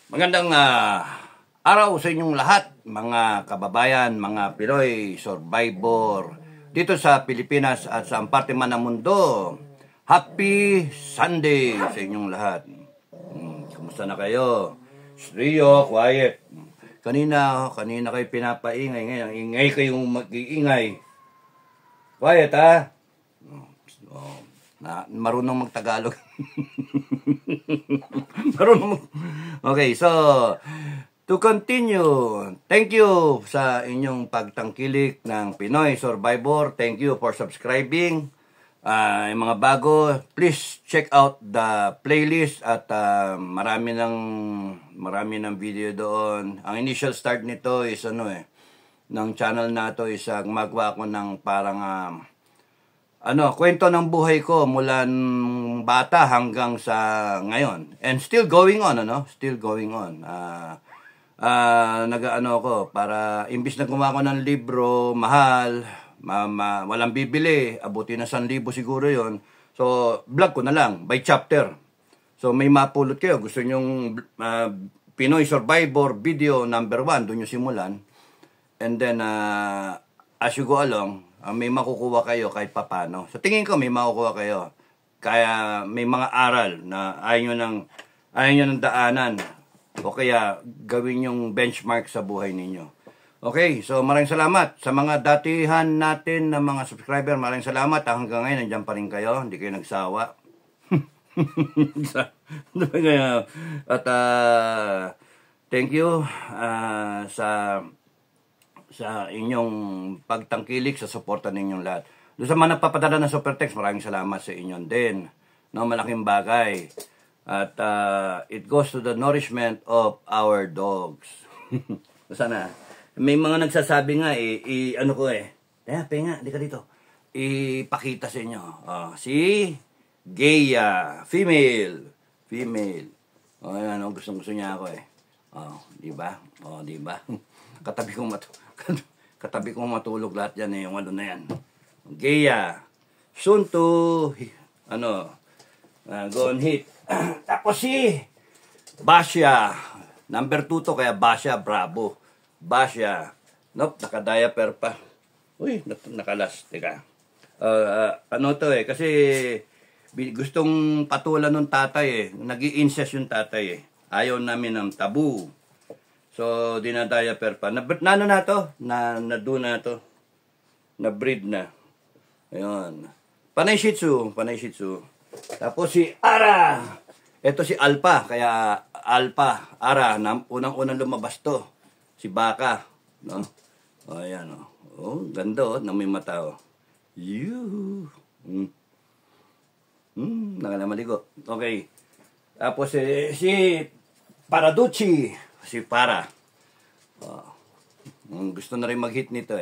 Magandang araw sa inyong lahat, mga kababayan, mga Pinoy survivor dito sa Pilipinas at sa parte man ng mundo. Happy Sunday sa inyong lahat. Kumusta na kayo? Rio, quiet. Kanina kayo pinapaingay. Ngayon, ingay kayong mag-iingay. Quiet, ha? Marunong magtagalog. Okay, so to continue, thank you sa inyong pagtangkilik ng Pinoy Survivor. Thank you for subscribing. Yung mga bago, please check out the playlist at marami ng video doon. Ang initial start nito is ng channel na to is gumagawa ko ng parang kwento ng buhay ko mula bata hanggang sa ngayon. And still going on, Still going on. Ko para imbis na gumawa ko ng libro, mahal, walang bibili, abuti na 1,000 siguro yon. So, vlog ko na lang, by chapter. So, may mapulot kayo. Gusto nyong Pinoy Survivor video number 1, doon nyo simulan. And then, as you go along, may makukuha kayo kahit papano. So tingin ko may makukuha kayo. Kaya may mga aral na ayaw nyo ng daanan. O kaya gawin yung benchmark sa buhay ninyo. Okay, so maraming salamat sa mga datihan natin na mga subscriber. Maraming salamat. Hanggang ngayon nandiyan pa rin kayo. Hindi kayo nagsawa. At thank you sa inyong pagtangkilik, sa suporta ninyong lahat. Doon sa mga nagpapadala ng super text, maraming salamat sa inyo din. Malaking bagay. At it goes to the nourishment of our dogs. Sana. May mga nagsasabi nga penga, di ka dito. Ipakita sa inyo. Si Gaya, female. Ayan, gusto niya ako di ba? Di ba? Katabi kong matulog lahat yan yung na yan. Gaya. Soon to, go on hit. Tapos si Basya. Number 2 to, kaya Basya, bravo. Basya. Nope, naka-diaper pa. Uy, nakalas. Teka. Kasi gustong patulan ng tatay Nag-i-incest yung tatay Ayaw namin ng tabu. So, dinadiaper pa. Na to? Na-do na to. Na-breed na. Ayun. Panay Shih Tzu. Tapos si Ara. Ito si Alpha. Kaya Alpha, Ara. Unang-unang lumabas to. Si Baka. No? Ayan. Ganda na may mata. Nakalamaligo. Okay. Tapos si Paraducci. Si Para. Gusto na rin mag-hit nito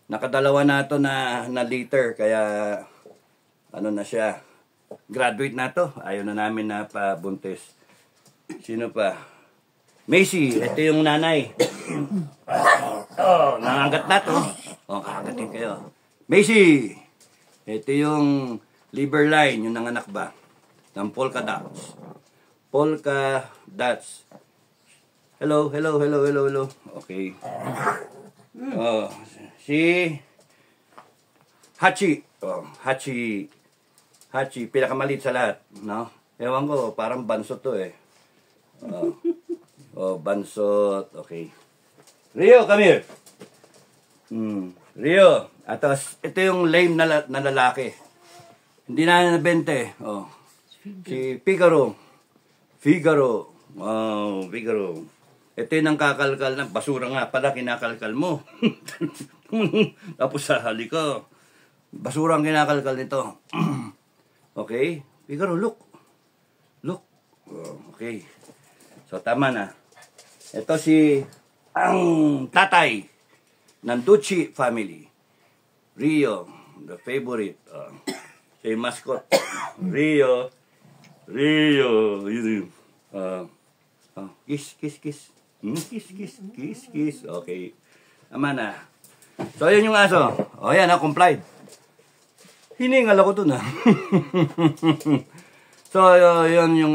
Nakadalawa na to na liter. Kaya na siya. Graduate na to. Ayaw na namin na pabuntis. Sino pa? Macy. Ito yung nanay. Nangangat na to. Kakagatin kayo. Macy. Ito yung liver line. Yung nanganak ba? Ng polka dots. Polka dots. Hello. Okay. Si Hachi. Hachi, pinakamalit sa lahat, no? Ewan ko, parang bansot to bansot. Okay. Rio, come here. Rio. Atos, ito yung lame na lalaki. Hindi na 20. Si Figaro. Figaro. Ito yung nang kakalkal na. Basura nga pala, kinakalkal mo. Tapos sa hali ko. Basura ang kinakalkal nito. Okay? Figaro, look. Okay. So, tama na. Ito ang tatay ng Ducci family. Rio, the favorite. Siya yung mascot. Rio. Kiss. Kiss. Okay. Tama na. So, yun yung aso. Yan, complied. Hiningal ako dun, So, yun yung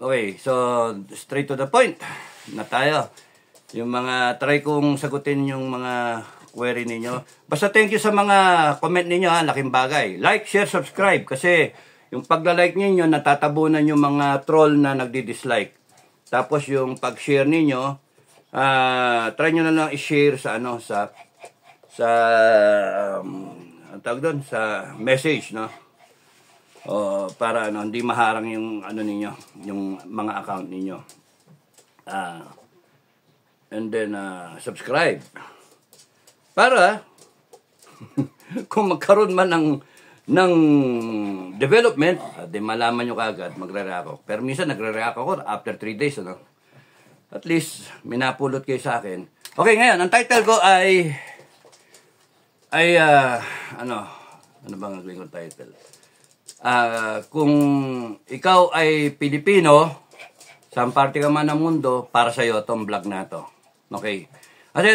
Okay, so straight to the point na tayo. Yung mga, try kong sagutin yung mga query ninyo. Basta thank you sa mga comment ninyo ha, laking bagay. Like, share, subscribe kasi yung pagla-like ninyo, natatabunan yung mga troll na nagdi-dislike. Tapos yung pag-share ninyo, try nyo na lang i-share sa ano, sa ang tawag doon, sa message, no? Para ano, hindi maharang yung ano ninyo, yung mga account ninyo. And then subscribe. Para kung magkaroon man ng development, di malaman nyo kagad, magre-react ako. Pero minsan nagre-react ako after 3 days, ano? At least, minapulot kayo sa akin. Okay, ngayon, ang title ko ay ano bang ang gawin kong title? Kung ikaw ay Pilipino, saan parte ka man ng mundo, para sa'yo itong vlog na to. Okay. Kasi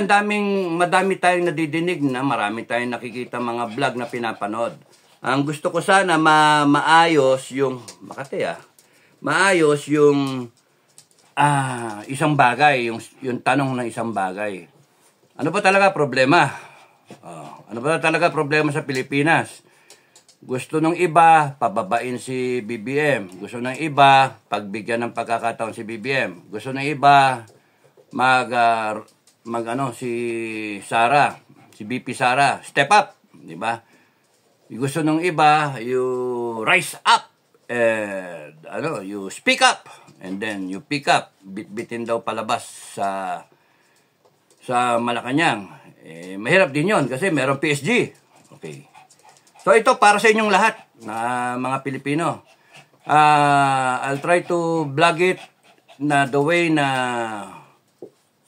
madami tayong nadidinig na, marami tayong nakikita mga vlog na pinapanood. Ang gusto ko sana maayos yung, maayos yung isang bagay, yung tanong ng isang bagay. Ano ba talaga problema? Ano ba talaga problema sa Pilipinas? Gusto ng iba, pababain si BBM. Gusto ng iba, pagbigyan ng pagkakataon si BBM. Gusto ng iba, si Sara, si BP Sara, step up, di ba? Gusto ng iba, you rise up, and you speak up, and then you pick up, bitbitin daw palabas sa Malacanang. Mahirap din yon kasi meron PSG. Okay. So ito para sa inyong lahat na mga Pilipino. I'll try to vlog it na the way na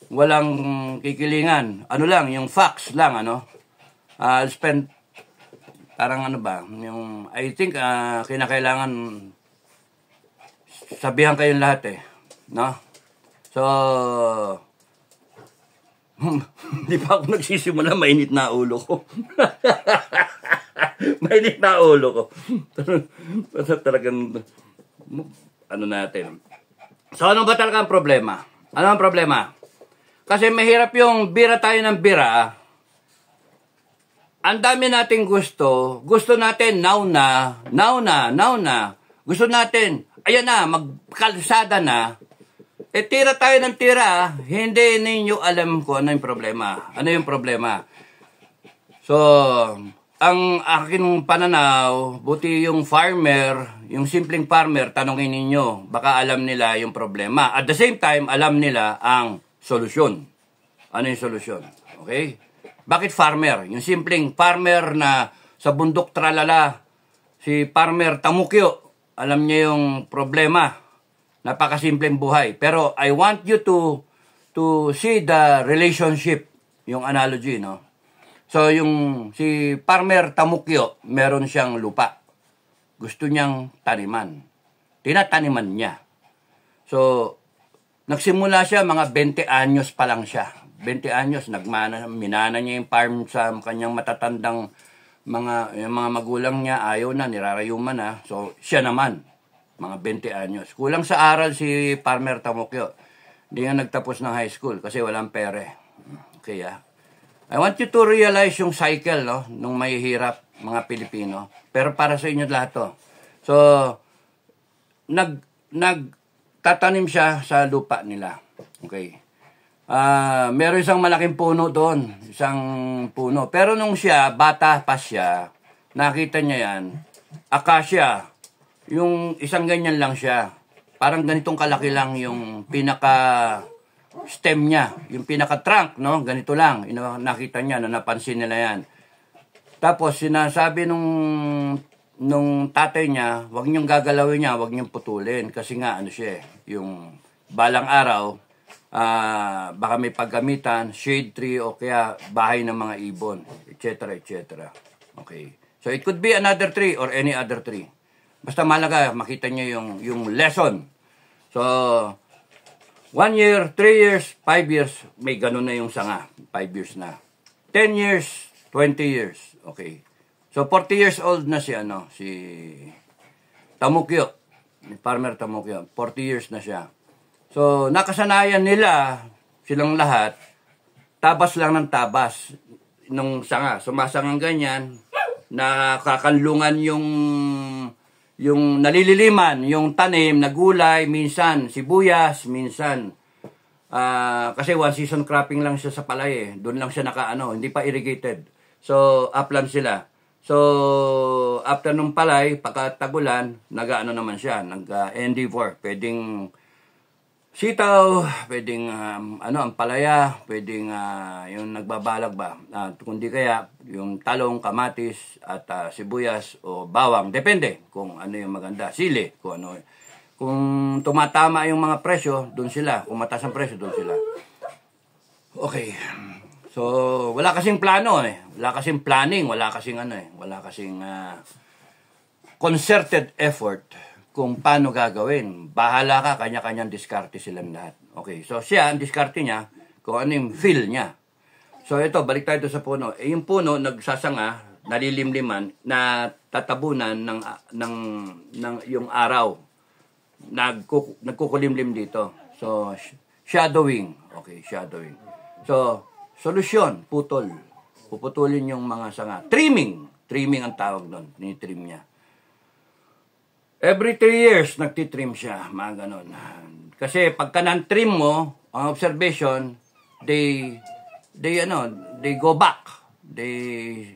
walang kikilingan. Ano lang, yung facts lang, ano. I'll spend, parang yung, I think, kinakailangan sabihan kayong lahat eh. No? So, hindi pa ako nagsisimula, mainit na ulo ko. Mainit na ulo ko. Talagang, natin. So, ano ba talaga ang problema? Ano ang problema? Kasi mahirap yung bira tayo ng bira. Ang dami nating gusto. Gusto natin now na. Gusto natin, ayan na, magkalsada na. Tira tayo ng tira. Hindi ninyo alam kung ano yung problema. Ano yung problema? So, ang aking pananaw, buti yung farmer, yung simpleng farmer, tanongin ninyo. Baka alam nila yung problema. At the same time, alam nila ang solusyon. Ano yung solusyon? Okay? Bakit farmer? Yung simpleng farmer na sa bundok tralala, si farmer Tamukyo, alam niya yung problema. Napakasimpleng buhay. Pero I want you to see the relationship, yung analogy, no? So, yung si farmer Tamukyo, meron siyang lupa. Gusto niyang taniman. Tinataniman niya. So, nagsimula siya, mga 20 anyos pa lang siya. 20 anyos, minana niya yung farm sa kanyang matatandang yung mga magulang niya, ayaw na, nirarayuman na. So, siya naman, mga 20 anyos. Kulang sa aral si Farmer Tamukyo. Hindi nga nagtapos ng high school kasi walang pere. Okay, I want you to realize yung cycle, no, nung mahihirap mga Pilipino. Pero para sa inyo lahat to. So, nagtatanim siya sa lupa nila. Okay. Meron isang malaking puno doon. Isang puno. Pero nung siya, bata pa siya, nakita niya yan, akasya, yung isang ganyan lang siya. Parang ganitong kalaki lang yung pinaka-stem niya. Yung pinaka-trunk, no? Ganito lang. Nakita niya, napansin nila yan. Tapos, sinasabi nung tatay niya, wag niyong gagalawin niya, wag niyong putulin. Kasi nga, siya, yung balang araw, baka may paggamitan, shade tree, o kaya bahay ng mga ibon, etc., etc. Okay. So, it could be another tree or any other tree. Basta malaga, makita niyo yung lesson. So, 1 year, 3 years, 5 years, may ganun na yung sanga. 5 years na. 10 years, 20 years. Okay. So, 40 years old na si Tamukyo. Farmer Tamokyo. 40 years na siya. So, nakasanayan nila, silang lahat, tabas lang ng tabas nung sanga. Sumasangang ganyan, nakakanlungan yung nalililiman, yung tanim na gulay, minsan sibuyas, minsan kasi one season cropping lang siya sa palay eh. Doon lang siya hindi pa irrigated. So, upland sila. So, after nung palay, pagkatagulan, naman siya, nag-ND4. Pwedeng sitaw, pwedeng ang palaya, pwedeng yung nagbabalag ba. Kundi kaya, yung talong, kamatis, at sibuyas o bawang. Depende kung ano yung maganda. Sili, kung ano. Kung tumatama yung mga presyo, doon sila. Kung mataas ang presyo, doon sila. Okay. So, wala kasing plano eh. Wala kasing planning, wala kasing wala kasing concerted effort kung paano gagawin. Bahala ka, kanya-kanyang diskarte silang lahat. Okay, so siya, ang diskarte niya, kung ano yung feel niya. So ito, balik tayo sa puno. Yung puno, nagsasanga, nalilimliman, na tatabunan ng yung araw. Nagkukulimlim dito. So, shadowing. Okay, shadowing. So, solusyon, putol. Puputulin yung mga sanga. Trimming. Trimming ang tawag doon. Ni-trim niya. Every 3 years, nagtitrim siya. Mga ganon. Kasi pagka nan-trim mo, ang observation, they go back. They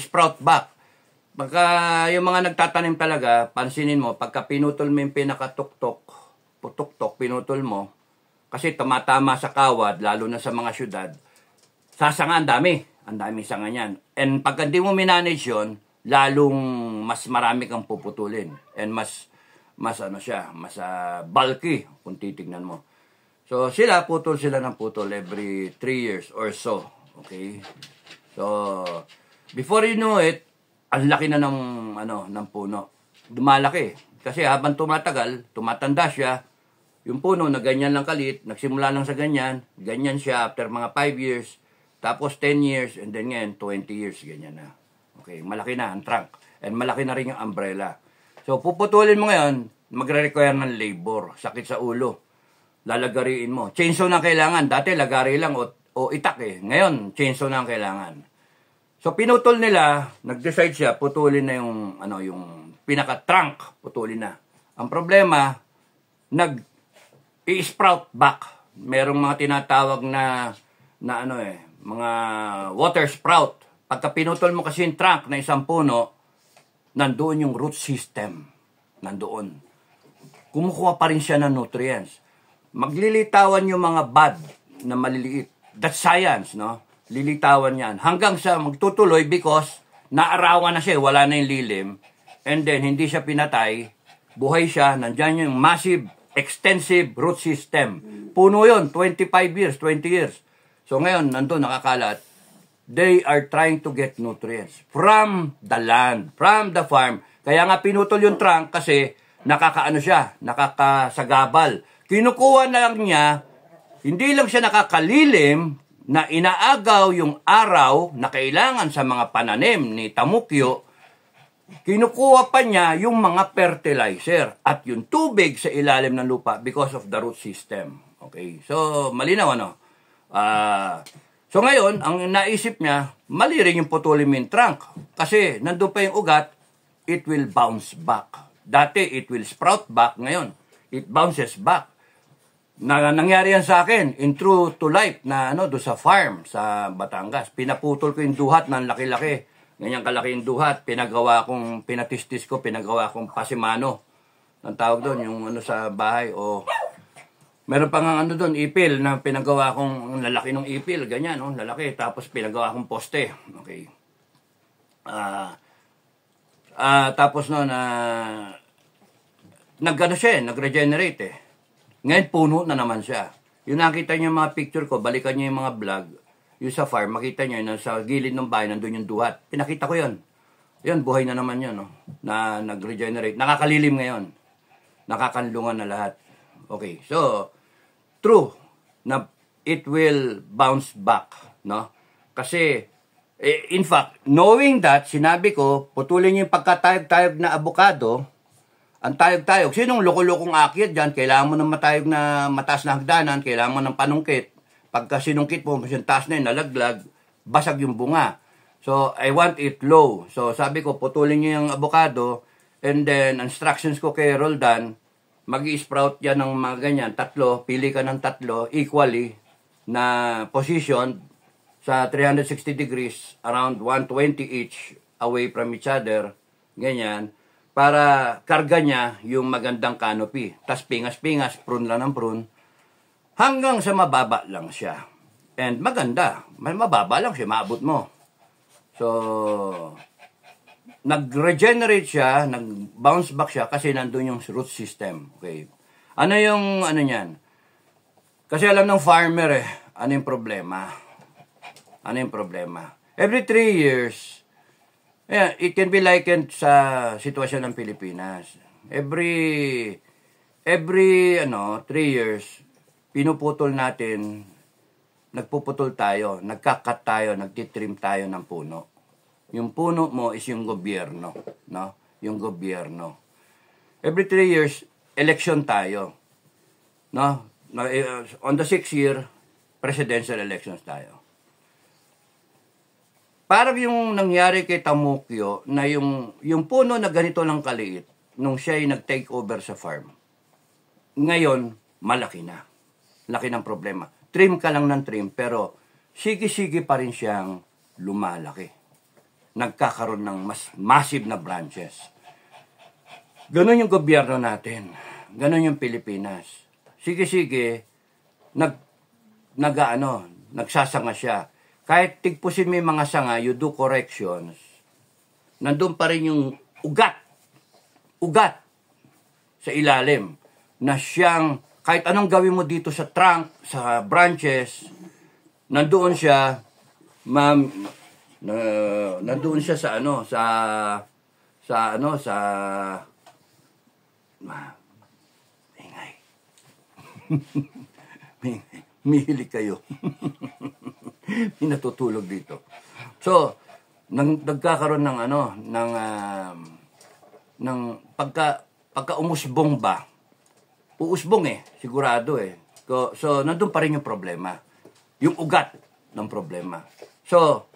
sprout back. Pagka yung mga nagtatanim talaga, pansinin mo, pagka pinutol mo yung pinakatuktok, pinutol mo, kasi tumatama sa kawad, lalo na sa mga syudad, sasanga, ang dami sanga niyan. And pagka di mo minanage yun, lalong mas marami kang puputulin. And mas bulky, kung titignan mo. So, putol sila ng putol every 3 years or so. Okay? So, before you know it, ang laki na ng puno. Dumalaki. Kasi habang tumatagal, tumatanda siya, yung puno na ganyan lang kalit, nagsimula lang sa ganyan siya after mga 5 years, tapos 10 years, and then ngayon, 20 years, ganyan na. Okay, malaki na ang trunk. And malaki na rin yung umbrella. So, puputulin mo ngayon, magre-require ng labor, sakit sa ulo. Lalagariin mo. Chainsaw na kailangan. Dati, lagari lang o itak eh. Ngayon, chainsaw na ang kailangan. So, pinutol nila, nag-decide siya, putulin na yung pinaka-trunk, putulin na. Ang problema, i-sprout back. Merong mga tinatawag na mga water sprout. Pagka pinutol mo kasi yung trunk na isang puno, nandoon yung root system. Nandoon. Kumukuha pa rin siya ng nutrients. Maglilitawan yung mga bud na maliliit. That's science, no? Lilitawan yan. Hanggang sa magtutuloy because naarawan na siya, wala na yung lilim. And then, hindi siya pinatay. Buhay siya. Nandyan yung massive, extensive root system. Puno yun, 25 years, 20 years. So ngayon, nandun nakakalat. They are trying to get nutrients from the land, from the farm. Kaya nga pinutol yung trunk kasi nakakasagabal. Kinukuha na lang niya, hindi lang siya nakakalilim, na inaagaw yung araw na kailangan sa mga pananim ni Tamokyo, kinukuha pa niya yung mga fertilizer at yung tubig sa ilalim ng lupa because of the root system. Okay, so malinaw so ngayon, ang naisip niya, mali rin yung putulin yung trunk. Kasi nandun pa yung ugat, it will bounce back. Dati, it will sprout back. Ngayon, it bounces back. Nangyari yan sa akin, in true to life, na doon sa farm, sa Batangas. Pinaputol ko yung duhat ng laki-laki. Ganyan kalaki yung duhat. Pinatistis ko, pinagawa kong pasimano. Ang tawag doon, yung sa bahay. O, meron pa nga doon, ipil, na pinagawa kong lalaki ng ipil. Ganyan, lalaki. Tapos pinagawa kong poste. Okay. Tapos nag-regenerate eh. Ngayon, puno na naman siya. Yung nakita niyo yung mga picture ko, balikan niyo yung mga vlog, yung sa farm, makita niyo yun, sa gilid ng bahay, nandun yung duhat. Pinakita ko yun. Yun, buhay na naman yun, na nag-regenerate. Nakakalilim ngayon. Nakakanlungan na lahat. Okay, so, true, na it will bounce back, no? Kasi, in fact, knowing that, sinabi ko, putulin niyo yung pagkatayog-tayog na avocado, ang tayog-tayog. Sinong loko-lokong akyat dyan? Kailangan mo ng matayog na mataas na hagdanan, kailangan mo ng panungkit. Pagka sinungkit mo, yung taas na yun, nalaglag, basag yung bunga. So, I want it low. So, sabi ko, putulin nyo yung avocado, and then, instructions ko kay Roldan, mag-i-sprout yan ng mga ganyan, 3, pili ka ng 3, equally, na position, sa 360 degrees, around 120 each, away from each other, ganyan, para karga niya yung magandang canopy. Tas pingas-pingas, prune lang ng prune, hanggang sa mababa lang siya. And maganda, mababa lang siya, maabot mo. So, nag-regenerate siya, nag-bounce back siya kasi nandun yung root system. Okay. Ano yung, ano niyan? Kasi alam ng farmer ano yung problema? Ano yung problema? Every 3 years, yeah, it can be likened sa sitwasyon ng Pilipinas. Every 3 years, pinuputol natin, nagpuputol tayo, nagkakat tayo, nagtitrim tayo ng puno. Yung puno mo is yung gobyerno, no? Yung gobyerno. Every 3 years, election tayo. No? On the 6th year, presidential elections tayo. Parang yung nangyari kay Tamukyo na yung puno na ganito lang kaliit nung siya ay nag-take over sa farm. Ngayon, malaki na. Laki ng problema. Trim ka lang ng trim pero sige-sige pa rin siyang lumalaki. Nagkakaroon ng mas massive na branches. Ganon yung gobyerno natin. Ganon yung Pilipinas. Sige-sige, nagsasanga siya. Kahit tigpusin mo yung mga sanga, you do corrections, nandun pa rin yung ugat sa ilalim, na siyang, kahit anong gawin mo dito sa trunk, sa branches, nandoon siya, nandoon siya sa ingay. Mihili kayo. Natutulog dito. So, nagkakaroon ng pagka umusbong ba? Uusbong sigurado So, nandun pa rin yung problema. Yung ugat ng problema. So,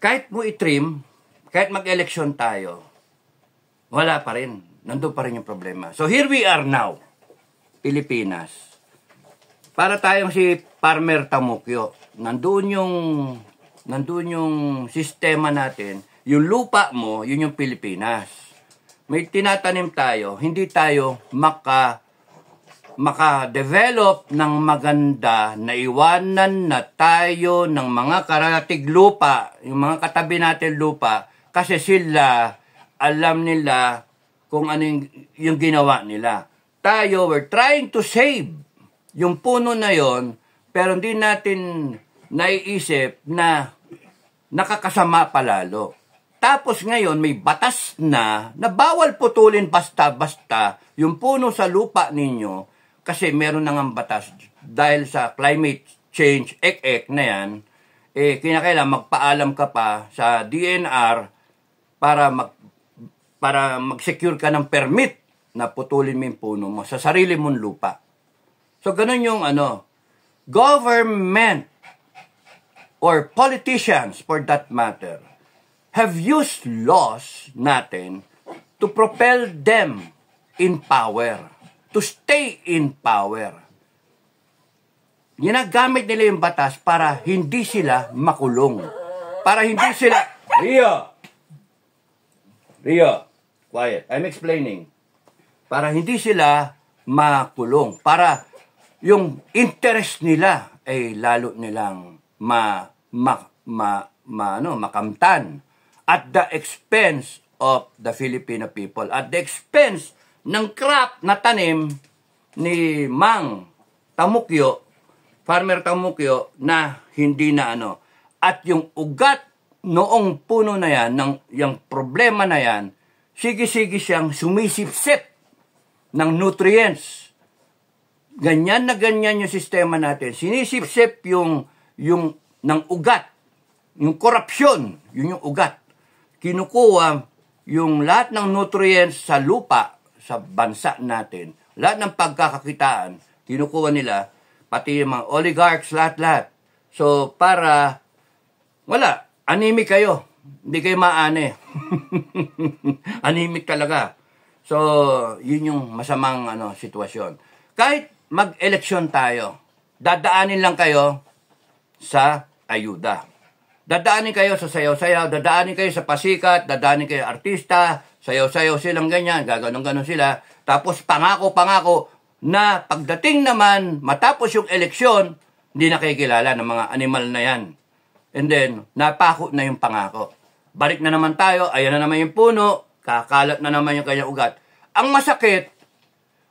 kahit mo i-trim, kahit mag-election tayo, wala pa rin. Nandun pa rin yung problema. So, here we are now, Pilipinas. Para tayong si Farmer Tamukyo. Nandun yung sistema natin. Yung lupa mo, yun yung Pilipinas. May tinatanim tayo, hindi tayo maka-develop ng maganda na iwanan na tayo ng mga karatig lupa, yung mga katabi natin lupa, kasi sila, alam nila kung ano yung ginawa nila. Tayo, we're trying to save yung puno na yon, pero hindi natin naiisip na nakakasama palalo. Tapos ngayon, may batas na bawal putulin basta-basta yung puno sa lupa ninyo kasi meron na ng batas dahil sa climate change, na yan, kinakailangan magpaalam ka pa sa DNR para mag-secure ka ng permit na putulin mo yung puno mo sa sarili mong lupa. So, ganun yung government or politicians for that matter have used laws natin to propel them in power, to stay in power. Ginagamit nila yung batas para hindi sila makulong. Para hindi sila... Rio, quiet. I'm explaining. Para hindi sila makulong. Para yung interest nila ay lalo nilang makamtan at the expense of the Filipino people, at the expense ng crop na tanim ni Mang Tamukyo, Farmer Tamukyo, na hindi na at yung ugat noong puno na yan, yung problema na yan, sige-sige siyang sumisipsip ng nutrients. Ganyan na ganyan yung sistema natin. Sinisipsip yung ng ugat. Yung korupsyon, yun yung ugat. Kinukuha yung lahat ng nutrients sa lupa, sa bansa natin, lahat ng pagkakakitaan, kinukuha nila, pati yung mga oligarchs, lahat-lahat. So, para, wala, anemic kayo. Hindi kayo maane. Anemic talaga. So, yun yung masamang sitwasyon. Kahit mag-eleksyon tayo, dadaanin lang kayo sa ayuda. Dadaanin kayo sa sayaw-sayaw, dadaanin kayo sa pasikat, dadaanin kayo artista, sayaw-sayaw silang ganyan, gaganon-ganon sila. Tapos pangako na pagdating naman, matapos yung eleksyon, hindi na kayo kilala ng mga animal na yan. And then, napako na yung pangako. Balik na naman tayo, ayan na naman yung puno, kakalat na naman yung kanyang ugat. Ang masakit,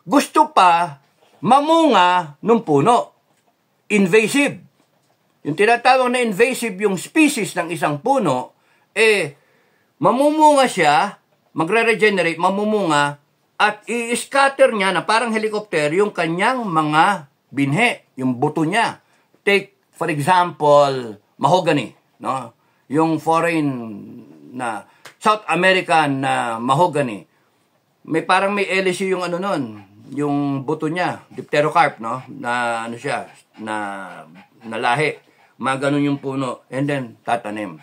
gusto pa mamunga ng puno. Invasive. Yung tinatawag na invasive, yung species ng isang puno, mamumunga siya, magre-regenerate, mamumunga, at i-scatter niya na parang helicopter yung kanyang mga binhe, yung buto niya. Take, for example, mahogany, no? Yung foreign na South American na mahogany. Parang may LSU yung yung buto niya, dipterocarp, no? Na siya, na lahi. Mga ganun yung puno. And then, tatanim.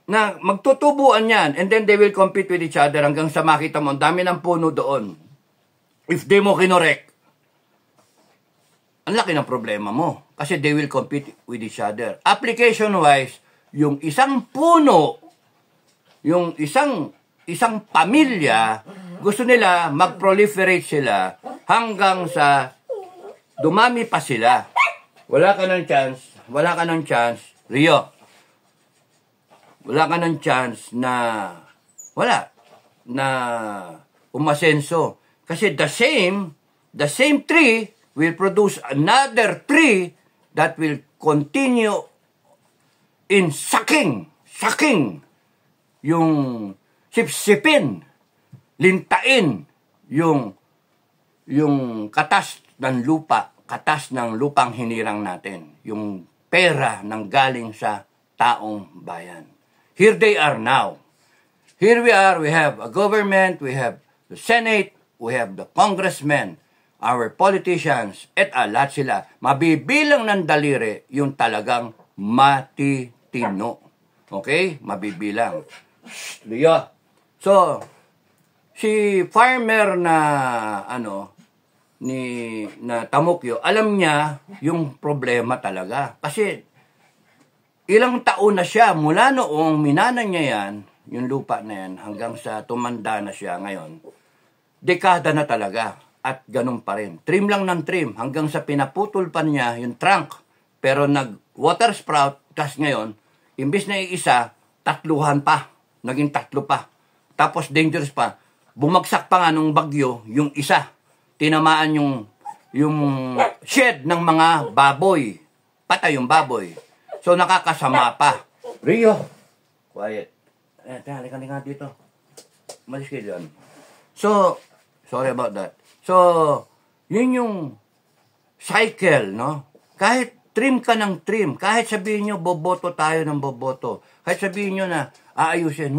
Na magtutubuan yan. And then, they will compete with each other hanggang sa makita mo, ang dami ng puno doon. If di mo kinorek, ang laki ng problema mo. Kasi they will compete with each other. Application-wise, yung isang puno, yung isang pamilya, gusto nila mag-proliferate sila hanggang sa dumami pa sila. Wala ka ng chance, Rio. Wala ka ng chance na umasenso. Kasi the same tree will produce another tree that will continue in sucking, yung sipsipin, lintain, yung katas ng lupa, katas ng lupang hinirang natin, yung pera nang galing sa taong bayan. Here they are now. Here we are, we have a government, we have the Senate, we have the congressmen, our politicians, lahat sila. Mabibilang ng daliri yung talagang matitino. Okay? Mabibilang. Leo. So, si farmer na na Tamokyo, alam niya yung problema talaga. Kasi ilang taon na siya, mula noong minana niya yan, yung lupa na yan, hanggang sa tumanda na siya ngayon, dekada na talaga. At ganun pa rin. Trim lang ng trim, hanggang sa pinaputol pa niya yung trunk. Pero nag-water sprout, tas ngayon, imbis na iisa, tatluhan pa. Naging 3 pa. Tapos dangerous pa. Bumagsak pa nga nung bagyo, yung isa. Tinamaan yung shed ng mga baboy. Patay yung baboy. So, nakakasama pa. Rio! Quiet. Halika dito. Malis kayo dyan. So, sorry about that. So, yun yung cycle, no? Kahit trim ka ng trim, kahit sabihin nyo, boboto tayo ng boboto, kahit sabihin nyo na aayusin,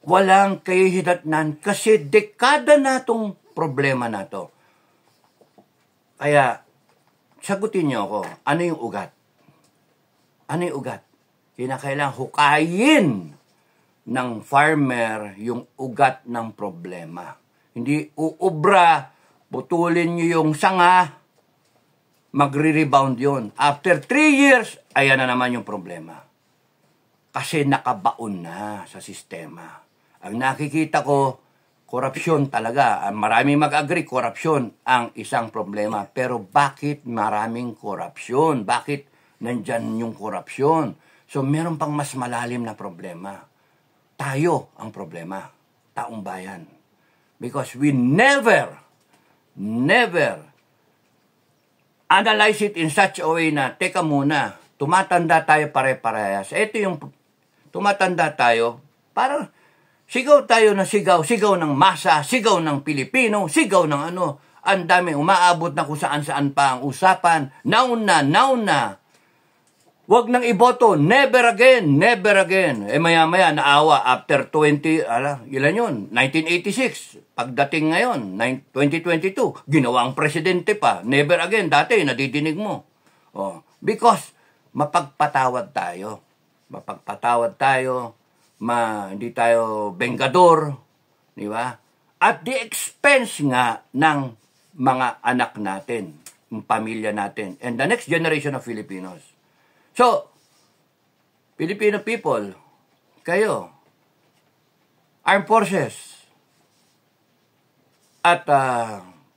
walang kahihidatnan kasi dekada na itong problema na to. Kaya, sagutin nyo ako, ano yung ugat? Ano yung ugat? Kinakailangan hukayin ng farmer yung ugat ng problema. Hindi uubra, putulin nyo yung sanga, magre-rebound yun. After 3 years, ayan na naman yung problema. Kasi nakabaon na sa sistema. Ang nakikita ko, korupsyon talaga. Maraming mag-agree, korupsyon ang isang problema. Pero bakit maraming korupsyon? Bakit nandyan yung korupsyon? So, meron pang mas malalim na problema. Tayo ang problema. Taong bayan. Because we never analyze it in such a way na, teka muna, tumatanda tayo pare-parehas. Ito yung tumatanda tayo, parang sigaw tayo na sigaw ng masa, sigaw ng Pilipino, sigaw ng ang dami, umaabot na kung saan-saan pa ang usapan, nauna. Wag nang iboto. Never again. Never again. Maya-maya, naawa. After 1986. Pagdating ngayon, 2022, ginawang presidente pa. Never again. Dati, nadidinig mo. Because, mapagpatawad tayo. Mapagpatawad tayo. Hindi tayo bengador. Di ba? At the expense nga ng mga anak natin. Yung pamilya natin. And the next generation of Filipinos. So, Filipino people, kayo, Armed Forces, at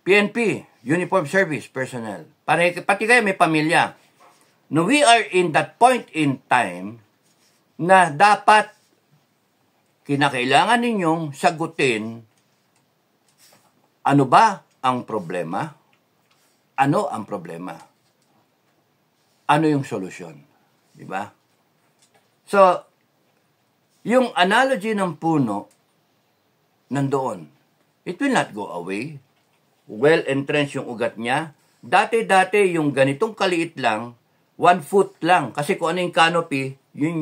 PNP, Uniform Service Personnel, pati kayo may pamilya. No, we are in that point in time na dapat kinakailangan ninyong sagutin ano ba ang problema? Ano ang problema? Ano yung solusyon? Di ba? So, yung analogy ng puno, nandoon. It will not go away. Well-entrenched yung ugat niya. Dati-dati yung ganitong kaliit lang, 1 foot lang. Kasi kung ano yung canopy, yun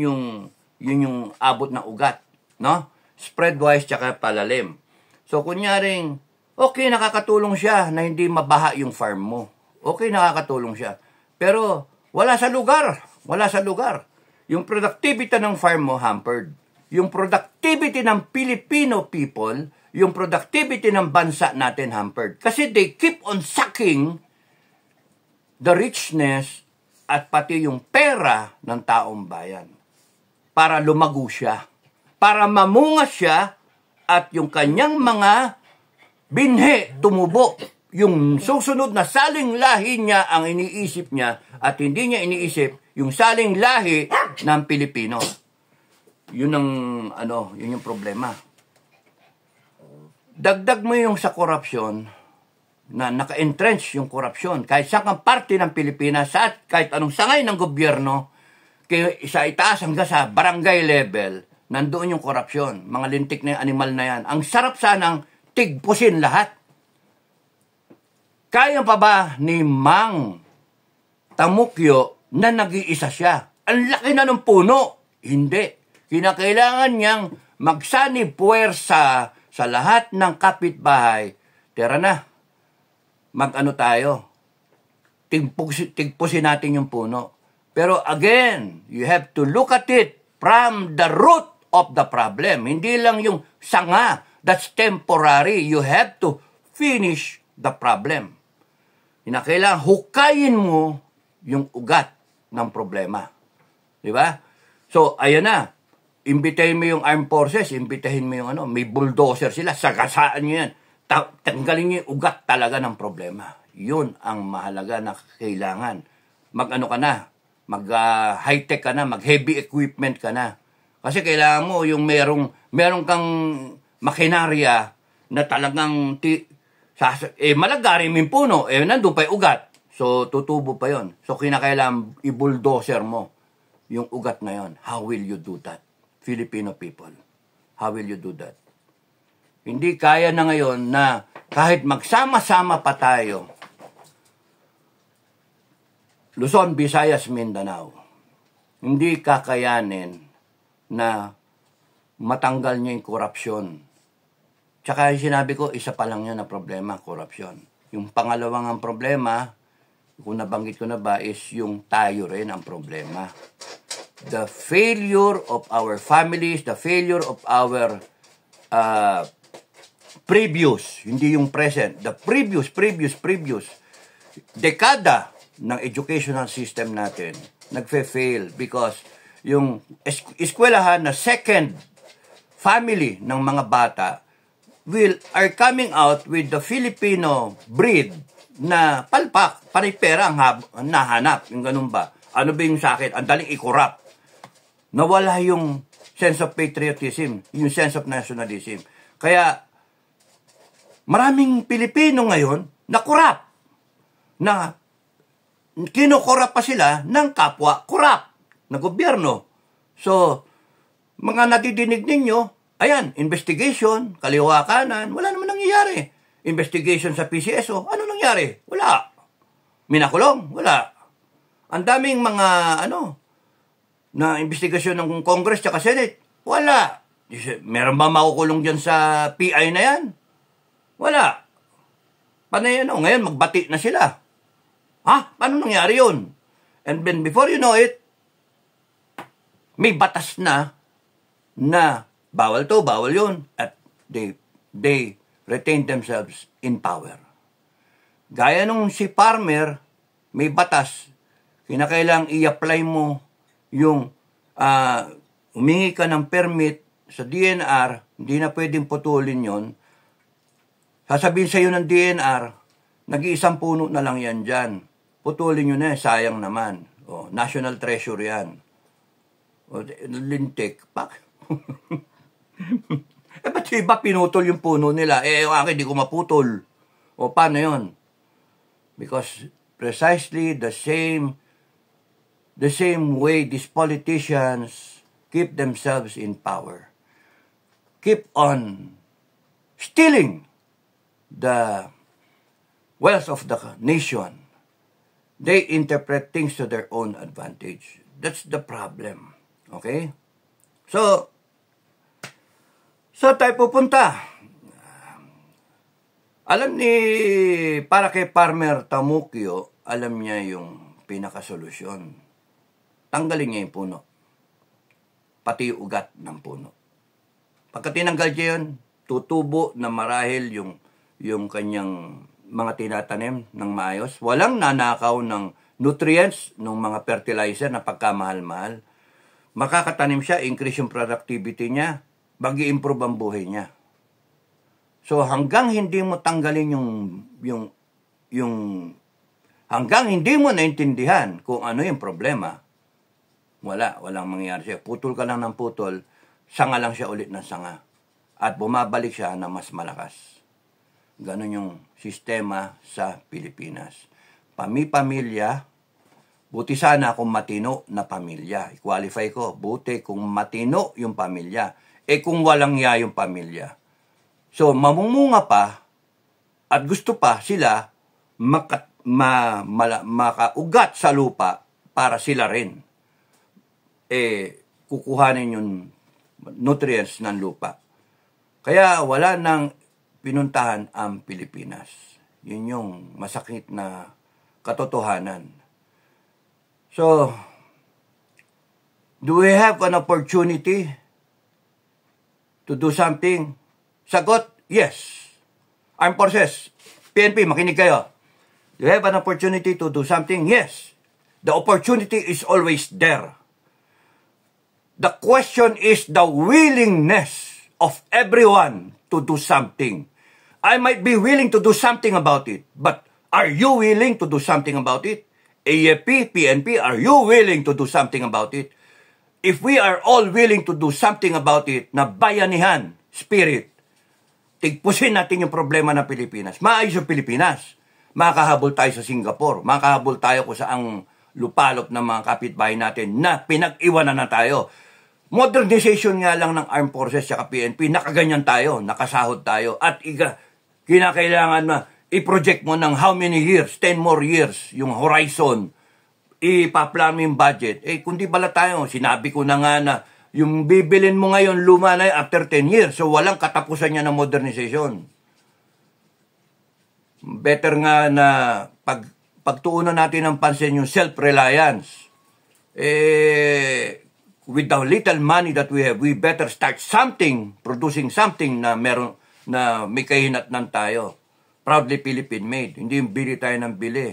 yung abot ng ugat. No? Spread-wise tsaka palalim. So, kunyaring, okay, nakakatulong siya na hindi mabaha yung farm mo. Okay, nakakatulong siya. Pero, wala sa lugar. Wala sa lugar. Yung productivity ng farm mo hampered. Yung productivity ng Filipino people, yung productivity ng bansa natin hampered. Kasi they keep on sucking the richness at pati yung pera ng taong bayan. Para lumago siya. Para mamunga siya at yung kanyang mga binhe tumubo. Yung susunod na saling lahi niya ang iniisip niya at hindi niya iniisip yung saling lahi ng Pilipino. Yun yung problema. Dagdag mo yung sa korupsyon na naka-entrench yung korupsyon. Kahit saan kang parte ng Pilipinas at kahit anong sangay ng gobyerno, sa itaas hanggang sa barangay level, nandoon yung korupsyon. Mga lintik na yung animal na yan. Ang sarap sanang tigpusin lahat. Kaya pa ba ni Mang Tamukyo na nag-iisa siya? Ang laki na ng puno. Hindi. Kinakailangan niyang magsanib puwersa sa lahat ng kapitbahay. Tara na. Tayo. Tigpusin natin yung puno. Pero again, you have to look at it from the root of the problem. Hindi lang yung sanga. That's temporary. You have to finish the problem. Kinakailangan hukayin mo yung ugat ng problema. Di ba? So, ayan na. Imbitahin mo yung armed forces, imbitahin mo yung may bulldozer sila, sagasaan nyo yan. Tanggalin nyo yung ugat talaga ng problema. Yun ang mahalaga na kailangan. Mag-high-tech ka na, mag-heavy equipment ka na. Kasi kailangan mo yung merong kang makinarya na talagang malagarin yung puno, nandun pa yung ugat. So, tutubo pa yon. So, kinakailangan i-bulldozer mo yung ugat na yon. How will you do that? Filipino people, how will you do that? Hindi kaya na ngayon na kahit magsama-sama pa tayo, Luzon, Visayas, Mindanao, hindi kakayanin na matanggal niya yung korupsyon. Tsaka yung sinabi ko, isa pa lang yun na problema, korupsyon. Yung pangalawang ang problema, kung nabanggit ko na ba, is yung tayo rin ang problema. The failure of our families, the failure of our previous, hindi yung present, the previous dekada ng educational system natin, nagfe-fail because yung eskwelahan na second family ng mga bata are coming out with the Filipino breed na palpak, panipera ang nahanap, yung ganun ba? Ano ba yung sakit? Ang daling i-corrupt. Nawala yung sense of patriotism, yung sense of nationalism. Kaya, maraming Pilipino ngayon na corrupt, na kinokorrupt pa sila ng kapwa corrupt na gobyerno. So, mga natidinig ninyo, ayan, investigation, kaliwa kanan, wala naman nangyayari. Investigation sa PCSO, ano nangyari? Wala. Minakulong? Wala. Ang daming mga, na investigasyon ng Congress at Senate? Wala. Meron ba makukulong dyan sa PI na yan? Wala. Panay ano, ngayon magbati na sila. Ha? Paano nangyari yun? And then before you know it, may batas na bawal to, bawal yun. At they retain themselves in power. Gaya nung si Farmer, may batas, kinakailangang i-apply mo yung humingi ka ng permit sa DNR, hindi na pwedeng putulin yon. Sasabihin sa iyo ng DNR, nag-iisang puno na lang yan dyan. Putulin nyo na, sayang naman. O, national treasure yan. O, lintik. Ba't iba pinutol yung puno nila? Yung akin, di ko maputol. O, paano yun? Because precisely the same way these politicians keep themselves in power. Keep on stealing the wealth of the nation. They interpret things to their own advantage. That's the problem. Okay? So tayo pupunta. Alam para kay Farmer Tamukio, alam niya yung pinakasolusyon. Tanggalin niya yung puno. Pati yung ugat ng puno. Pagka tinanggal niya yun, tutubo na marahil yung kanyang mga tinatanim ng maayos. Walang nanakaw ng nutrients ng mga fertilizer na pagkamahal-mahal. Makakatanim siya, increase yung productivity niya, mag-i-improve ang buhay niya. So hanggang hindi mo tanggalin hanggang hindi mo naintindihan kung ano yung problema, walang mangyayari siya. Putol ka lang ng putol, sanga lang siya ulit ng sanga. At bumabalik siya na mas malakas. Ganon yung sistema sa Pilipinas. Pamilya, buti sana kung matino na pamilya. I-qualify ko, buti kung matino yung pamilya. Kung walang ya yung pamilya. So, mamumunga pa at gusto pa sila makaugat sa lupa para sila rin. Kukuhanin yung nutrients ng lupa. Kaya wala nang pinuntahan ang Pilipinas. Yun yung masakit na katotohanan. So, do we have an opportunity to do something? Sagot, yes. Armed Forces, PNP, makinig kayo. You have an opportunity to do something? Yes. The opportunity is always there. The question is the willingness of everyone to do something. I might be willing to do something about it, but are you willing to do something about it? AFP, PNP, are you willing to do something about it? If we are all willing to do something about it, na bayanihan, spirit, tigpusin natin yung problema ng Pilipinas. Maayos yung Pilipinas. Makahabol tayo sa Singapore. Makahabol tayo kung saang lupalop ng mga kapitbahay natin na pinag-iwanan na tayo. Modernization nga lang ng Armed Forces at PNP, nakaganyan tayo, nakasahod tayo. At kinakailangan na i-project mo ng how many years, 10 more years, yung horizon, ipaplano yung budget. Kundi pala tayo, sinabi ko na nga na yung bibilin mo ngayon, luma na after 10 years. So, walang katapusan niya ng modernization. Better nga na pagtuunan natin ng pansin yung self-reliance. With the little money that we have, we better start something, producing something na may kahinatnan tayo. Proudly Philippine-made. Hindi yung bili tayo ng bili.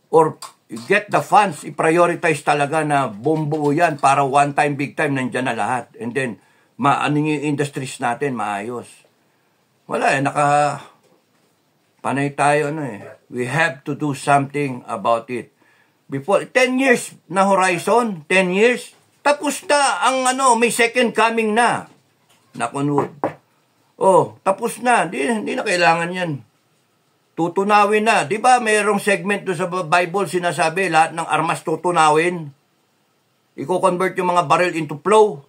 Or get the funds, i-prioritize talaga na bombo yan para one time, big time, nandyan na lahat. And then, ano yung industries natin, maayos. Wala panay tayo, We have to do something about it. Before, 10 years na horizon, 10 years, tapos na ang may second coming na. Nakunwood. Tapos na, hindi na kailangan yan. Tutunawin na. Di ba mayroong segment doon sa Bible sinasabi, lahat ng armas tutunawin. Iko-convert yung mga barrel into plow.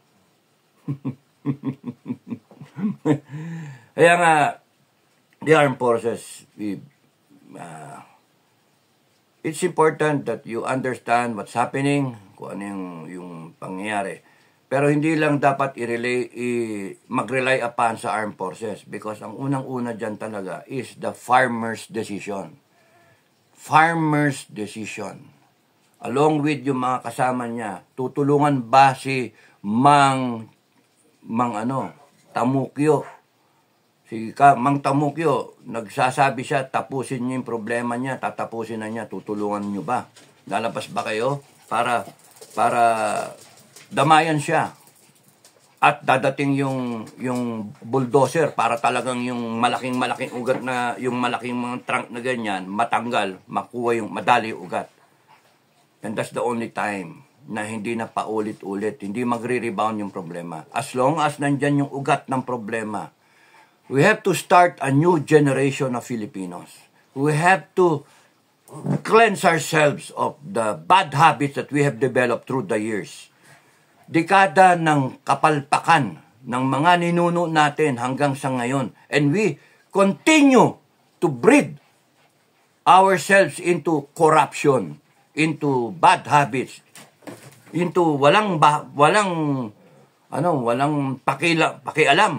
Kaya nga, the armed forces, it's important that you understand what's happening. kung ano yung pangyayari. Pero hindi lang dapat mag-rely upon sa armed forces because ang unang-una dyan talaga is the farmer's decision. Farmer's decision. Along with yung mga kasama niya, tutulungan ba si Tamukyo? Si Mang Tamukyo, nagsasabi siya, tapusin niyo yung problema niya, tatapusin na niya, tutulungan niyo ba? Lalabas ba kayo para damayan siya? At dadating yung bulldozer para talagang yung malaking ugat na, yung malaking mga trunk na ganyan, matanggal, makuha yung madali ugat. And that's the only time na hindi na paulit-ulit, hindi magre-rebound yung problema. As long as nandyan yung ugat ng problema, we have to start a new generation of Filipinos. We have to cleanse ourselves of the bad habits that we have developed through the years. Dekada ng kapalpakan ng mga ninuno natin hanggang sa ngayon. And we continue to breed ourselves into corruption, into bad habits, into walang pakialam.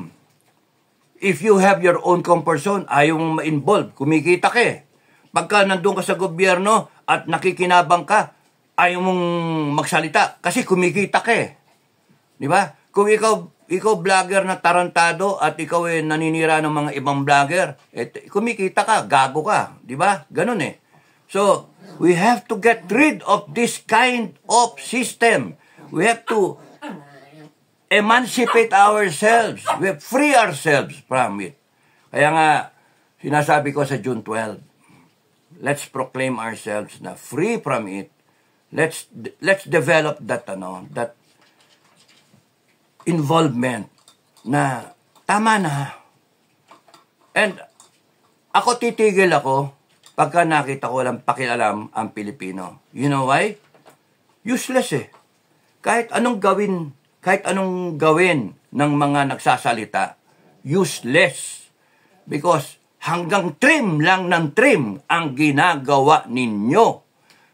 If you have your own comfort zone, ayaw mong ma-involve, kumikita ka eh. Pagka nandun ka sa gobyerno at nakikinabang ka, ayaw mong magsalita kasi kumikita ka eh. Di ba? Kung ikaw vlogger na tarantado at ikaw eh naninira ng mga ibang vlogger, kumikita ka, gago ka. Di ba? Ganun eh. So, we have to get rid of this kind of system. We have to emancipate ourselves. We free ourselves from it. Kaya nga, sinasabi ko sa June 12, let's proclaim ourselves na free from it. Let's develop that involvement na tama na. And ako titigil ako pagka nakita ko walang pakialam ang Pilipino. You know why? Useless eh. Kahit anong gawin ng mga nagsasalita, useless. Because hanggang trim lang ng trim ang ginagawa ninyo.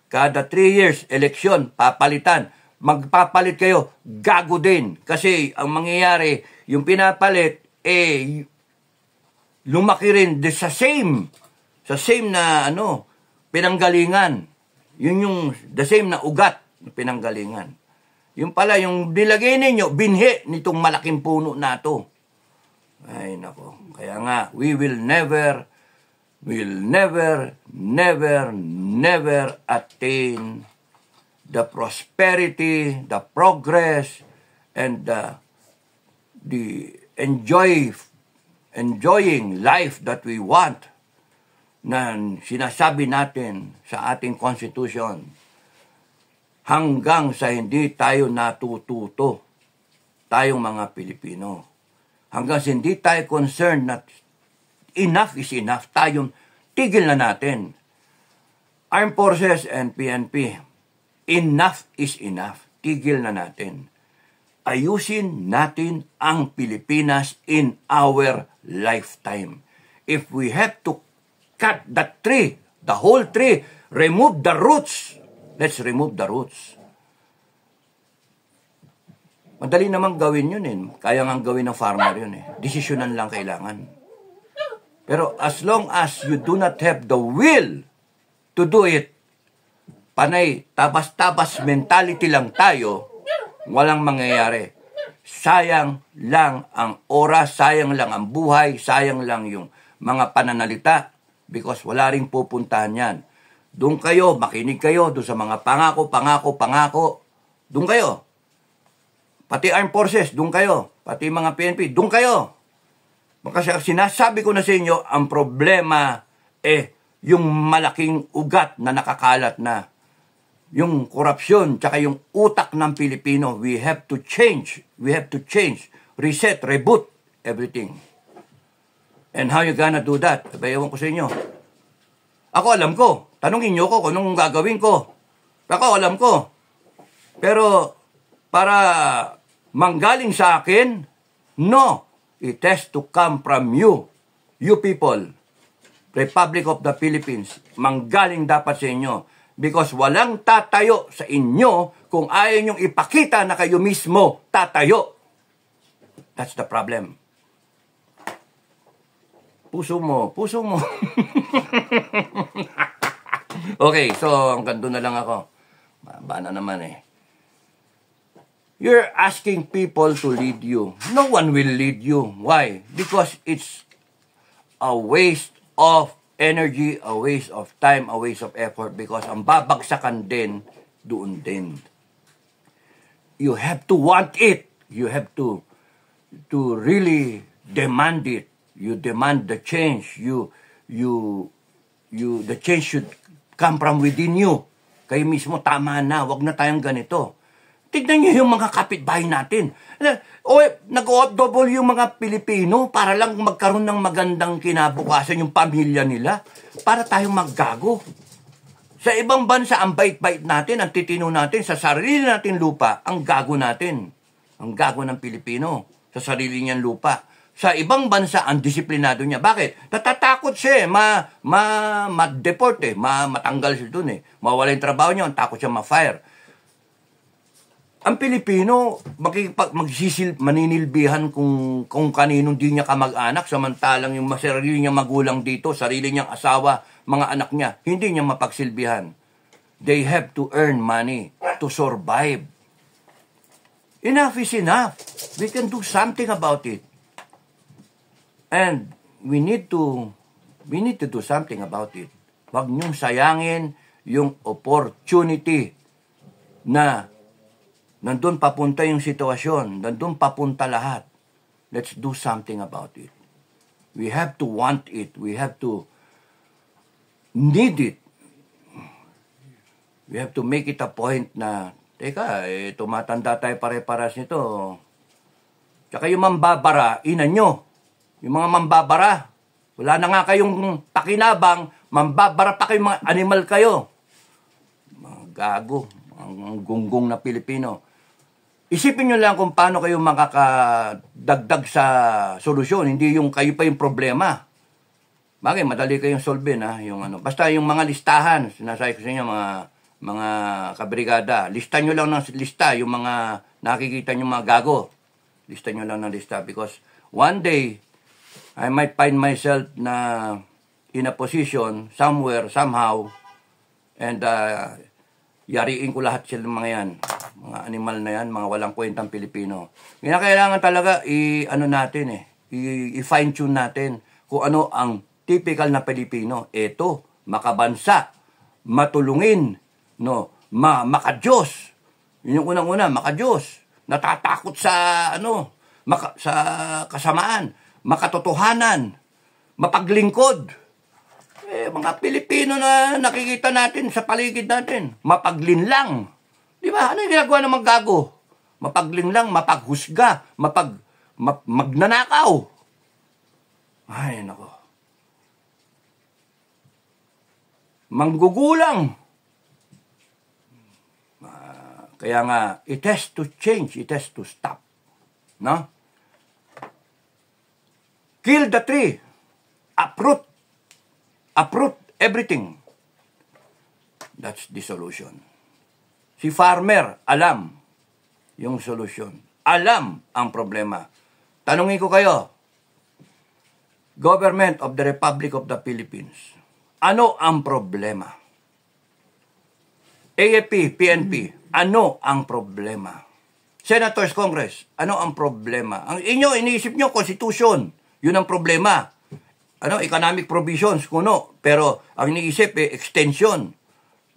Kada 3 years, eleksyon, papalitan. Magpapalit kayo, gago din. Kasi ang mangyayari, yung pinapalit, lumaki rin sa same na pinanggalingan. Yun yung the same na ugat na pinanggalingan. Yung pala, yung nilagay ninyo, binhi nitong malaking puno na to. Ay, nako. Kaya nga, we will never attain the prosperity, the progress, and the enjoying life that we want na sinasabi natin sa ating Constitution hanggang sa hindi tayo natututo, tayong mga Pilipino. Hanggang sa hindi tayo concerned na enough is enough, tayong tigil na natin. Armed Forces and PNP, enough is enough. Tigil na natin. Ayusin natin ang Pilipinas in our lifetime. If we have to cut that tree, the whole tree, remove the roots, let's remove the roots. Madali namang gawin yun eh. Kaya nga gawin ng farmer yun eh. Desisyonan lang kailangan. Pero as long as you do not have the will to do it, panay, tabas-tabas mentality lang tayo, walang mangyayari. Sayang lang ang oras, sayang lang ang buhay, sayang lang yung mga pananalita because wala ring pupuntahan yan. Doon kayo, makinig kayo doon sa mga pangako. Doon kayo. Pati Armed Forces, doon kayo. Pati mga PNP, doon kayo. Kasi sinasabi ko na sa inyo, ang problema yung malaking ugat na nakakalat na. Yung korupsyon, tsaka yung utak ng Pilipino, we have to change. Reset, reboot, everything. And how you gonna do that? Ewan ko sa inyo. Ako alam ko. Tanungin nyo ko kung anong gagawin ko. Ako alam ko. Pero para manggaling sa akin, no. It has to come from you. You people. Republic of the Philippines. Manggaling dapat sa inyo. Because walang tatayo sa inyo kung ayaw nyong ipakita na kayo mismo tatayo. That's the problem. Puso mo. Okay, so hanggang doon na lang ako. Maba na naman eh. You're asking people to lead you. No one will lead you. Why? Because it's a waste of energy, a waste of time, a waste of effort. Because ang babagsakan din, doon din. You have to want it. You have to really demand it. You demand the change. The change should come from within you. Kayo mismo, tama na. Wag na tayong ganito. Tignan nyo yung mga kapitbahay natin. Nag-OFW yung mga Pilipino para lang magkaroon ng magandang kinabukasan yung pamilya nila. Para tayong maggago. Sa ibang bansa, ang bait-bait natin, ang titino natin, sa sarili natin lupa, ang gago natin. Ang gago ng Pilipino sa sarili niyang lupa. Sa ibang bansa, ang disiplinado niya. Bakit? Natatakot siya ma-deport matanggal siya dun mawala yung trabaho niya, ang takot siya ma-fire. Ang Pilipino, maninilbihan kung kaninong di niya kamag-anak, samantalang yung sarili niyang magulang dito, sarili niyang asawa, mga anak niya, hindi niya mapagsilbihan. They have to earn money to survive. Enough is enough. We can do something about it. And we need to do something about it. Huwag niyong sayangin yung opportunity na nandun papunta yung sitwasyon, nandun papunta lahat. Let's do something about it. We have to want it. We have to need it. We have to make it a point na, teka, tumatanda tayo pare-paras nito. Tsaka yung mambabara, ina nyo. Yung mga mambabara, wala na nga kayong pakinabang, mambabara pa kayong mga animal kayo. Mga gago, ang gunggong na Pilipino. Isipin nyo lang kung paano kayo makakadagdag sa solusyon, hindi yung kayo pa yung problema. Bagay, madali kayong solve basta yung mga listahan, sinasabi ko sa inyo mga kabrigada, lista nyo lang ng lista, yung mga nakikita nyo mga gago. Lista nyo lang ng lista because one day, I might find myself na in a position, somewhere, somehow, and yariin ko lahat sila mga yan. Mga animal na yan, mga walang kwentang Pilipino. Kailangan talaga i-fine tune natin kung ano ang typical na Pilipino. Ito, makabansa, matulungin, makadiyos. Yun yung unang-una, makadiyos. Natatakot sa sa kasamaan, makatotohanan, mapaglingkod. Mga Pilipino na nakikita natin sa paligid natin, mapaglinlang. Di ba? Ano yung ginagawa ng mga gago? Mapaglinlang, mapaghusga, magnanakaw. Ay, nako. Manggugulang. Kaya nga, it has to change, it has to stop. No? Kill the tree. Uproot everything. That's the solution. Si farmer, alam yung solusyon. Alam ang problema. Tanungin ko kayo, Government of the Republic of the Philippines, ano ang problema? AFP, PNP, ano ang problema? Senators Congress, ano ang problema? Ang iniisip nyo, Constitution, yun ang problema. Economic provisions, kuno. Pero ang iniisip, extension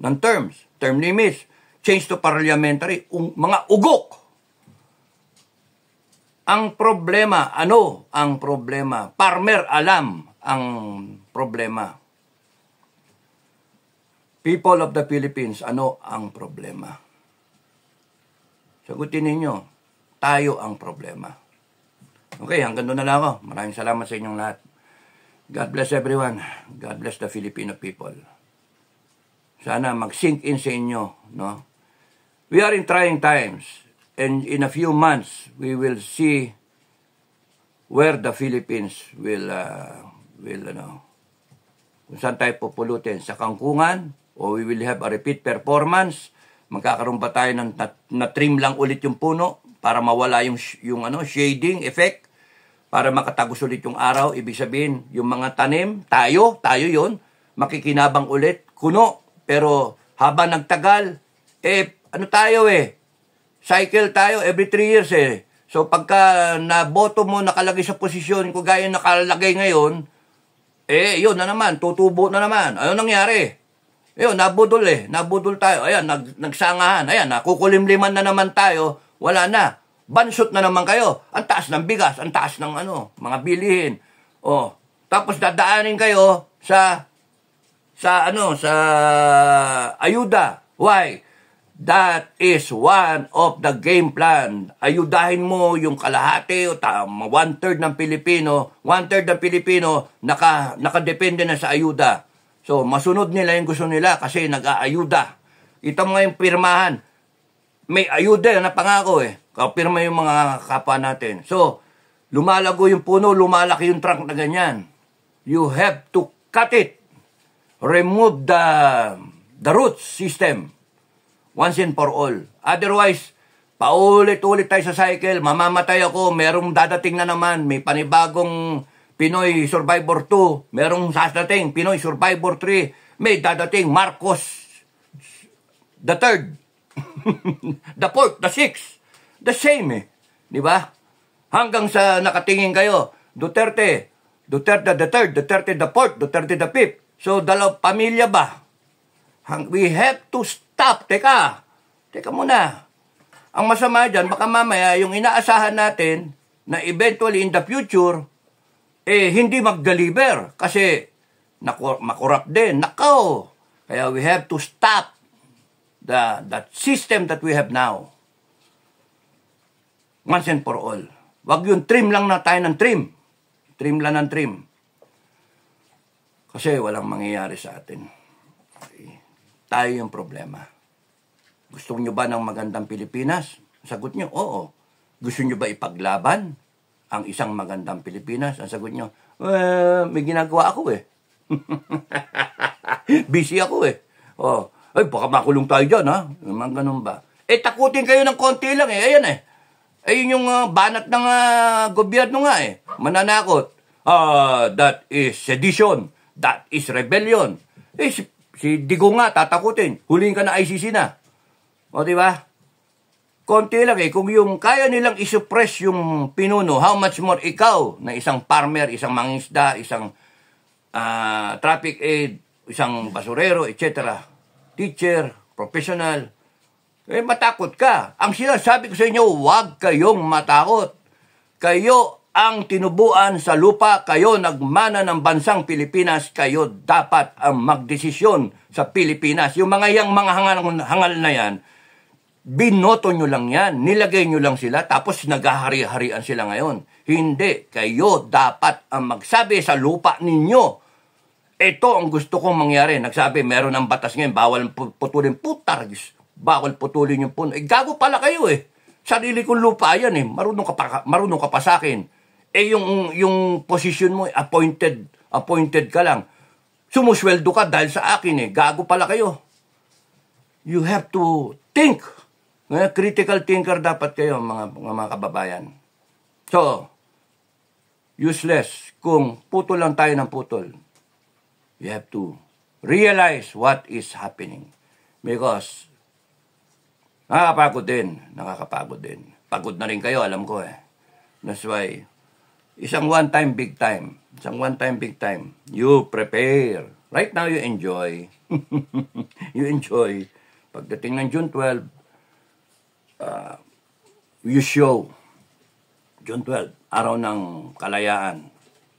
ng terms, term limits, change to parliamentary, mga ugok. Ang problema, ano ang problema? Farmer, alam ang problema. People of the Philippines, ano ang problema? Sagutin ninyo, tayo ang problema. Okay, hanggang doon na lang ako. Maraming salamat sa inyong lahat. God bless everyone. God bless the Filipino people. Sana mag-sink in sa inyo, no? We are in trying times, and in a few months, we will see where the Philippines will kung saan tayo pupulutin, sa kangkungan O we will have a repeat performance? Magkakaroon ba tayo ng na-trim lang ulit yung puno para mawala yung shading effect? Para makatagos ulit yung araw? Ibig sabihin, yung mga tanim, tayo yon, makikinabang ulit, kuno. Pero habang nagtagal, cycle tayo every 3 years eh. So pagka naboto mo nakalagay sa posisyon kung gaya nakalagay ngayon, yun na naman, tutubo na naman. Ayun nangyari. Ayun, nabudol tayo. Ayan, nagsangahan. Ayan, nakukulimliman na naman tayo. Wala na. Bansot na naman kayo. Ang taas ng bigas, ang taas ng mga bilihin. Tapos dadaanin kayo sa ayuda. Why? That is one of the game plan. Ayudahin mo yung kalahati o one-third ng Pilipino. One-third ng Pilipino nakadepende na sa ayuda. So, masunod nila yung gusto nila kasi nag-aayuda. Ito mga yung pirmahan. May ayuda na pangako eh. Kapirma yung mga kapwa natin. So, lumalago yung puno, lumalaki yung trunk na ganyan. You have to cut it. Remove the root system. Once and for all. Otherwise, paulit-ulit tayo sa cycle, mamamatay ako, merong dadating na naman, may panibagong Pinoy Survivor 2, merong dadating Pinoy Survivor 3, may dadating Marcos the third, the fourth, the sixth, the same di ba? Hanggang sa nakatingin kayo, Duterte the third, Duterte the fourth, Duterte the fifth. So, pamilya ba? We have to stop. Teka muna. Ang masama dyan, baka mamaya yung inaasahan natin na eventually in the future, hindi mag-deliver kasi makorrupt din. Nakaw. Kaya we have to stop that system that we have now. Once and for all. Wag yung trim lang na tayo ng trim. Trim lang ng trim. Kasi walang mangyayari sa atin. Okay. Tayo yung problema. Gusto nyo ba ng magandang Pilipinas? Sagot nyo, oo. Gusto nyo ba ipaglaban ang isang magandang Pilipinas? Ang sagot nyo, may ginagawa ako Busy ako Ay, baka makulong tayo dyan, ha? Mga ganun ba? Takutin kayo ng konti lang Ayan Ayun yung banat ng gobyerno nga Mananakot. That is sedition. That is rebellion. Si Digo nga, tatakutin. Huling ka na ICC na. Di ba? Konti lang Kung yung kaya nilang isuppress yung pinuno, how much more ikaw na isang farmer, isang mangingisda, isang traffic aid, isang basurero, etc. Teacher, professional. Matakot ka. Ang sinasabi ko sa inyo, huwag kayong matakot. Kayo ang tinubuan sa lupa, kayo nagmana ng bansang Pilipinas, kayo dapat ang magdesisyon sa Pilipinas. Yung mga hangal na yan, binoto nyo lang yan, nilagay nyo lang sila, tapos naghahari-harian sila ngayon. Hindi, kayo dapat ang magsabi sa lupa ninyo. Ito ang gusto kong mangyari. Nagsabi, meron ng batas ngayon, bawal putulin, bawal putulin yung puno. Gago pala kayo Sarili kong lupa yan marunong ka pa sa akin. Yung position mo, appointed ka lang. Sumusweldo ka dahil sa akin Gago pala kayo. You have to think. Critical thinker dapat kayo, mga kababayan. So, useless kung putol lang tayo ng putol. You have to realize what is happening. Because, nakakapagod din. Pagod na rin kayo, alam ko That's why, isang one-time, big time. You prepare. Right now, you enjoy. You enjoy. Pagdating ng June 12, you show. June 12, araw ng kalayaan.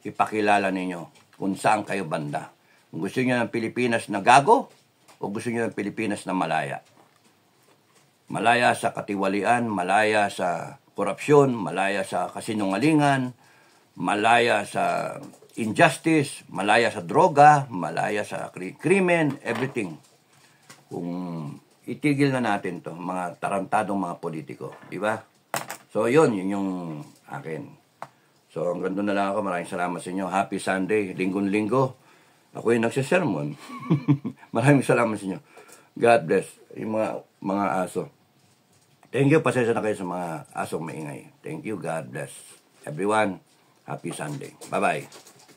Ipakilala ninyo kung saan kayo banda. Kung gusto niyo ng Pilipinas na gago, o gusto niyo ng Pilipinas na malaya. Malaya sa katiwalian, malaya sa korupsyon, malaya sa kasinungalingan, malaya sa injustice, malaya sa droga, malaya sa krimen, everything. Kung itigil na natin to, mga tarantadong mga politiko, di ba? So yun yung akin. So hanggang doon na lang ako. Maraming salamat sa inyo. Happy Sunday, linggon-linggo. Ako yung nagsisermon. Maraming salamat sa inyo. God bless. Yung mga aso. Thank you. Pasensya na kayo sa mga asong maingay. Thank you. God bless. Everyone, happy Sunday. Bye-bye.